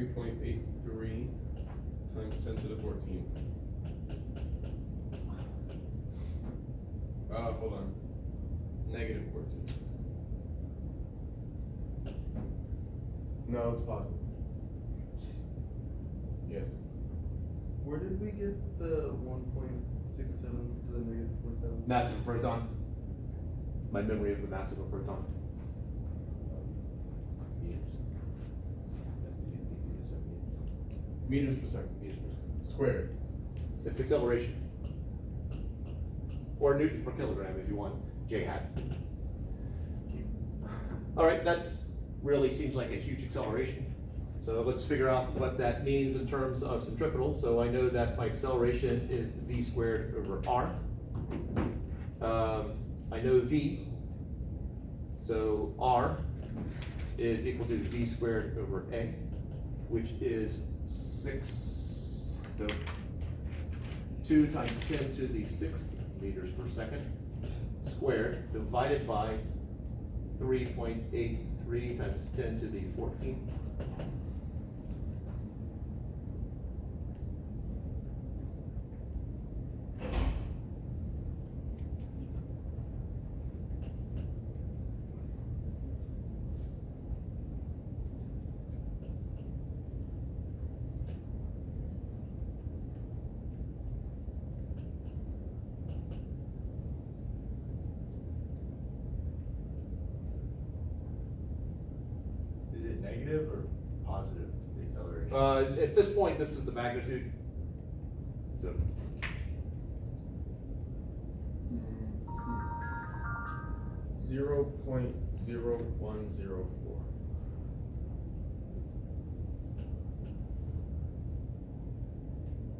3.83 times 10 to the 14. Hold on. Negative 14. No, it's positive. Yes. Where did we get the 1.67 to the negative 47? Mass of a proton. My memory of the mass of a proton. Meters per second. Meters per second. Squared. It's acceleration. Or newtons per kilogram if you want J hat. All right, that really seems like a huge acceleration. So let's figure out what that means in terms of centripetal. So I know that my acceleration is v squared over r. I know v. So r is equal to v squared over a, which is 2 times 10 to the 6th meters per second squared divided by 3.83 times 10 to the 14th. Is it negative or positive, the acceleration? At this point, this is the magnitude. So 0.0104.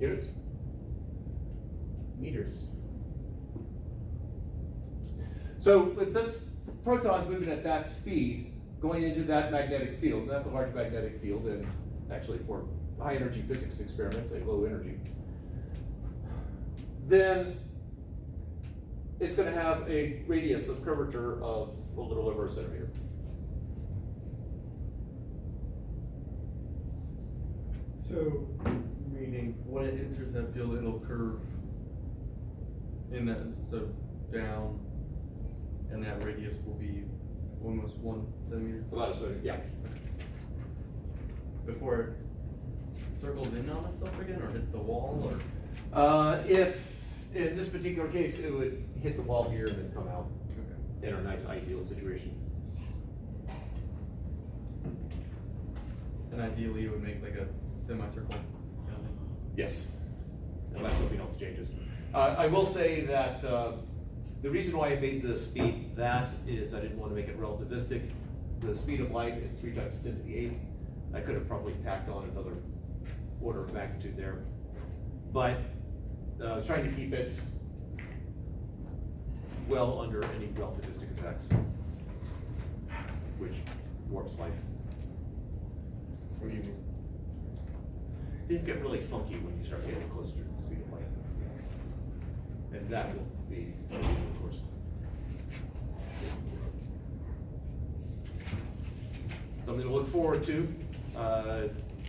units. Meters. So with this protons moving at that speed, going into that magnetic field, and that's a large magnetic field, and actually for high energy physics experiments, a low energy, then it's going to have a radius of curvature of a little over a centimeter. So, meaning when it enters that field, it'll curve in that, so down, and that radius will be almost 1 centimeter About a centimeter, yeah. before it circles in on itself again, or hits the wall, or? If in this particular case, it would hit the wall here and then come out Okay. in a nice ideal situation. And ideally, it would make like a semicircle kind of thing. Yes, unless something else changes. I will say that the reason why I made the speed that is I didn't want to make it relativistic. The speed of light is 3 times 10 to the 8th. I could have probably tacked on another order of magnitude there. But I was trying to keep it well under any relativistic effects, which warps life. What do you mean? Things get really funky when you start getting closer to the speed of light. And that will be, of course. Something to look forward to,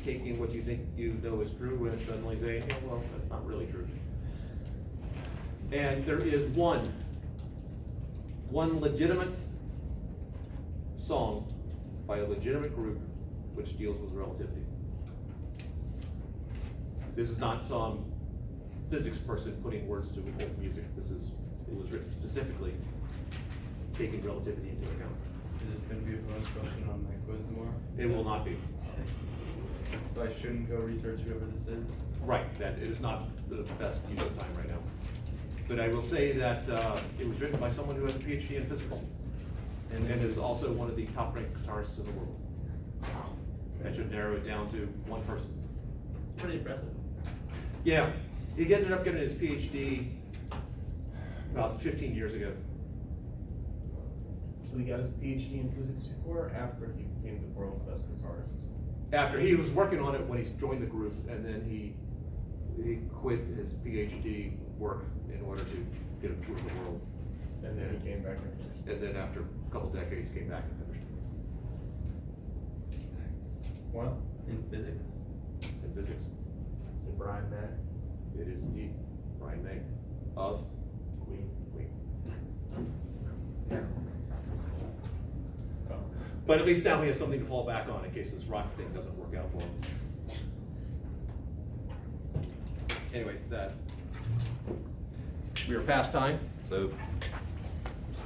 taking what you think you know is true and suddenly saying, oh, well, that's not really true. And there is one legitimate song by a legitimate group which deals with relativity. This is not some physics person putting words to old music. It was written specifically taking relativity into account. Is this going to be a bonus question on my quiz tomorrow? It will not be. So I shouldn't go research whoever this is? Right, that it is not the best use of time right now. But I will say that it was written by someone who has a PhD in physics and is also one of the top ranked guitarists in the world. That should narrow it down to one person. It's pretty impressive. Yeah, he ended up getting his PhD about 15 years ago. So he got his PhD in physics before or after he became the world's best guitarist? After he was working on it when he joined the group, and then he quit his PhD work in order to get a tour of the world. And then he came back and finished. And then after a couple decades, came back and finished. Well, In physics. in physics. Is it Brian Mack? It is indeed Brian May of Queen. Queen. Yeah. But at least now we have something to fall back on in case this rock thing doesn't work out for him. Anyway, we are past time, so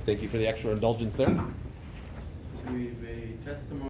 thank you for the extra indulgence there. So we have a testimony.